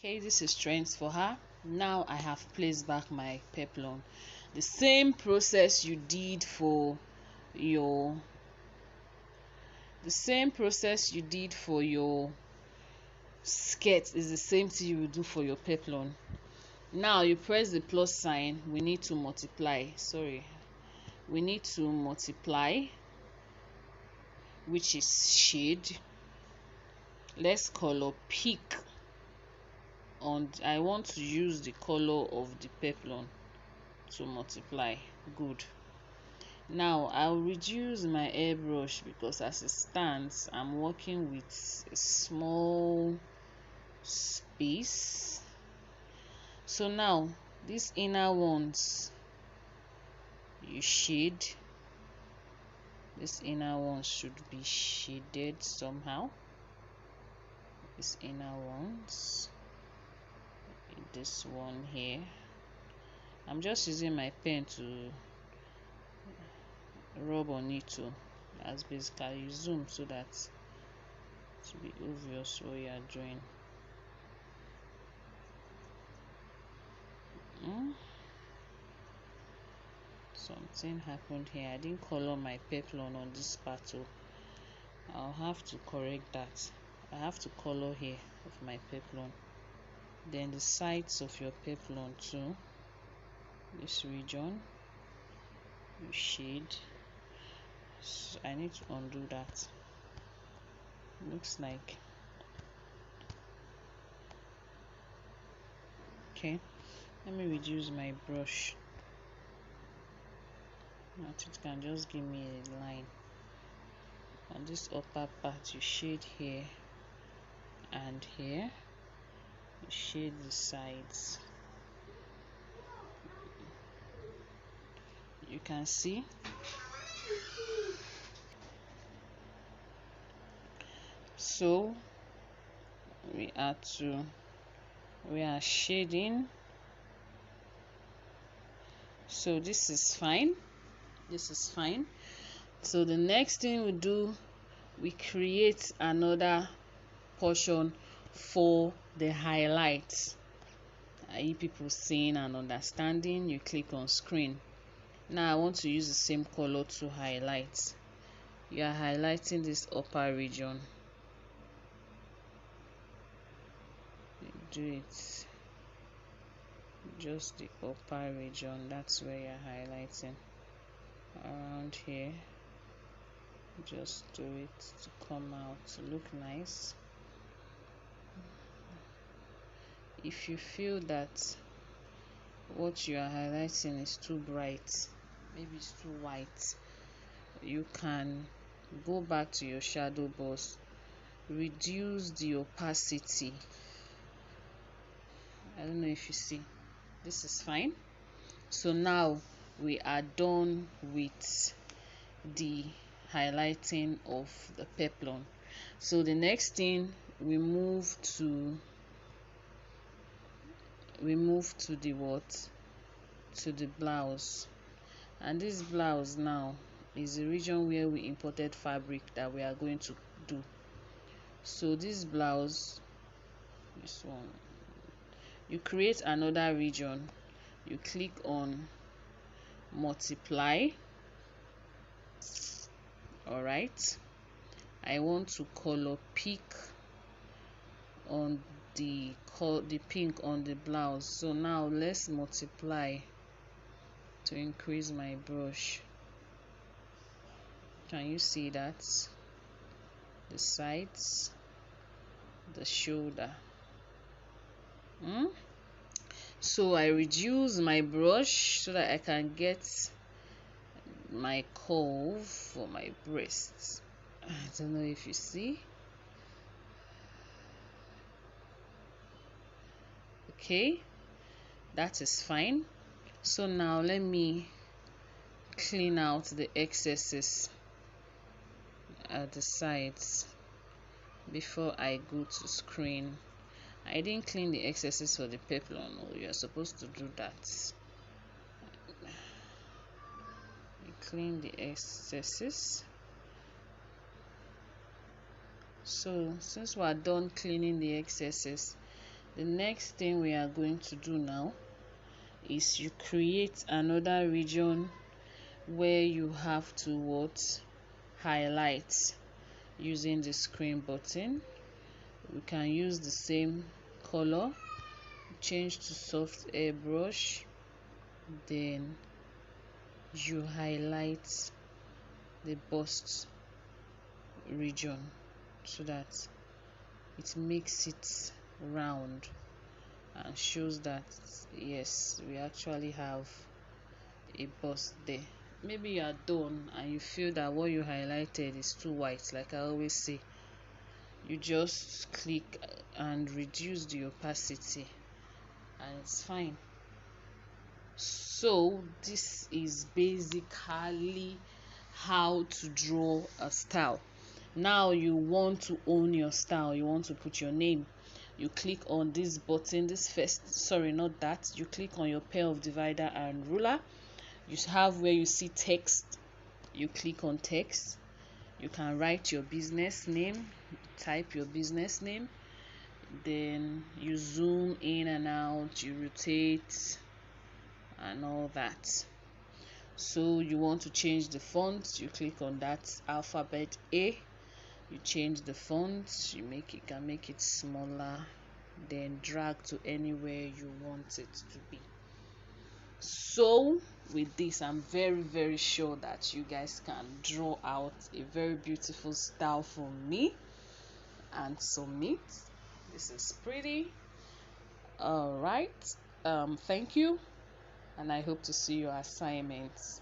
Okay, this is strength for her. Now I have placed back my peplum. The same process you did for your skirt is the same thing you will do for your peplum. Now you press the plus sign. We need to multiply. We need to multiply, which is shade. Let's color pick. I want to use the color of the peplum to multiply. Good. Now I'll reduce my airbrush because as it stands I'm working with a small space. So now these inner ones you shade. This inner ones should be shaded somehow. These inner ones, this one here. I'm just using my pen to rub on it too. That's basically you zoom so that to be obvious what you are doing. Something happened here. I didn't color my peplum on this part, so I'll have to correct that. I have to color here of my peplum. Then the sides of your peplum too. This region you shade. So I need to undo that. Looks like okay. Let me reduce my brush. It can just give me a line. On this upper part you shade here and here. You shade the sides. You can see so we are shading. So this is fine. So the next thing we do, we create another portion for the highlights. Are you people seeing and understanding? You click on screen. Now I want to use the same color to highlight. You are highlighting this upper region. You do it just the upper region. That's where you're highlighting. Around here, just do it to come out to look nice. If you feel that what you are highlighting is too bright, maybe it's too white, you can go back to your shadow box, reduce the opacity. I don't know if you see. This is fine. So now we are done with the highlighting of the peplum. So the next thing we move to the what? To the blouse. And this blouse now is the region where we imported fabric that we are going to do. So this blouse, this one, you create another region. You click on multiply. Alright, I want to color pick on the pink on the blouse. So now let's multiply to increase my brush. Can you see that? The sides, the shoulder. So I reduce my brush so that I can get my curve for my breasts. I don't know if you see. Okay, that is fine. So now let me clean out the excesses at the sides before I go to screen. I didn't clean the excesses for the peplum. No, you're supposed to do that. You clean the excesses. So since we are done cleaning the excesses, The next thing we are going to do now is you create another region where you have to highlight using the screen button. We can use the same color, change to soft airbrush, then you highlight the bust region so that it makes it round and shows that yes, we actually have a bust there. Maybe you are done and you feel that what you highlighted is too white, like I always say, you just click and reduce the opacity and it's fine. So this is basically how to draw a style. Now you want to own your style, you want to put your name, you click on this button, this first, sorry, not that, you click on your pair of divider and ruler. You have where you see text, you click on text. You can write your business name, type your business name, then you zoom in and out, you rotate and all that. So you want to change the font, you click on that alphabet A, you change the font, you can make it smaller, then drag to anywhere you want it to be. So with this, I'm very sure that you guys can draw out a very beautiful style for me and submit. This is pretty. All right, thank you, and I hope to see your assignments.